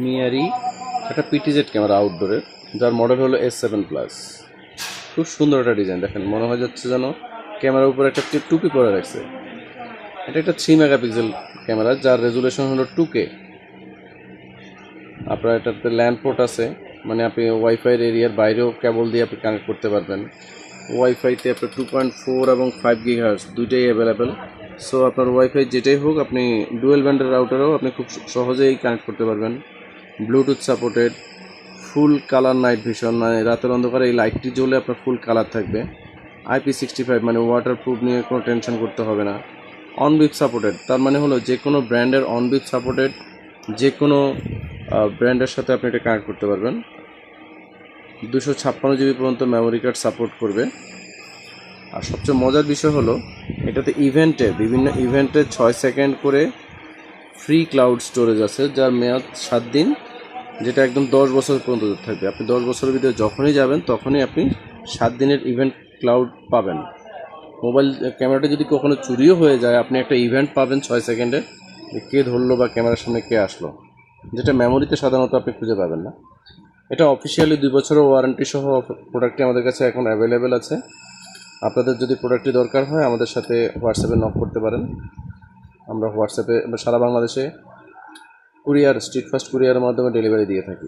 মিয়ারি একটা PTZ camera আউটডোরের, যার model হলো S7 প্লাস। খুব সুন্দর একটা ডিজাইন, দেখেন মনে হয় যাচ্ছে যেন ক্যামেরার উপরে একটা টুপি পরে রাখছে। এটা একটা 3 মেগাপিক্সেল ক্যামেরা, যার রেজুলেশন হলো 2K। আপনার এটাতে ল্যান্ড পোর্ট আছে, মানে আপনি ওয়াইফাইয়ের এরিয়ার বাইরেও কেবল দিয়ে আপনি কানেক্ট করতে পারবেন। ওয়াইফাইতে আপনার 2.4 এবং 5 GHz দুইটাই অ্যাভেলেবেল। সো আপনার ওয়াইফাই যেটাই হোক, আপনি ডুয়েল ব্যান্ডের রাউটারও আপনি খুব সহজেই কানেক্ট করতে পারবেন। Bluetooth supported, full colour night vision, মানে রাতের অন্ধকারে এই লাইটটি জ্বলে আপনার ফুল কালার থাকবে। IP65 মানে ওয়াটার প্রুফ নিয়ে কোনো টেনশন করতে হবে না। অনবিপ সাপোর্টেড, তার মানে হলো যে কোনো ব্র্যান্ডের অনবিপ সাপোর্টেড, যে কোনো ব্র্যান্ডের সাথে আপনি এটা কানেক্ট করতে পারবেন। 256 GB পর্যন্ত মেমোরি কার্ড সাপোর্ট করবে। আর সবচেয়ে মজার বিষয় হলো এটাতে বিভিন্ন ইভেন্টে 6 সেকেন্ড করে ফ্রি ক্লাউড স্টোরেজ আছে, যার মেয়াদ 7 দিন, যেটা একদম 10 বছর পর্যন্ত থাকবে। আপনি 10 বছরের ভিতরে যখনই যাবেন তখনই আপনি 7 দিনের ইভেন্ট ক্লাউড পাবেন। মোবাইল ক্যামেরাটা যদি কখনো চুরিও হয়ে যায়, আপনি একটা ইভেন্ট পাবেন 6 সেকেন্ডে, কে ধরলো বা ক্যামেরার সামনে কে আসলো, যেটা মেমোরিতে সাধারণত আপনি খুঁজে পাবেন না। এটা অফিসিয়ালি 2 বছরের ওয়ারেন্টি সহ প্রোডাক্টটি আমাদের কাছে এখন অ্যাভেলেবেল আছে। আপনাদের যদি প্রোডাক্টটি দরকার হয় আমাদের সাথে হোয়াটসঅ্যাপে নক করতে পারেন। আমরা হোয়াটসঅ্যাপে সারা বাংলাদেশে কুরিয়ার, স্ট্রিট ফাস্ট কুরিয়ারের মাধ্যমে ডেলিভারি দিয়ে থাকি।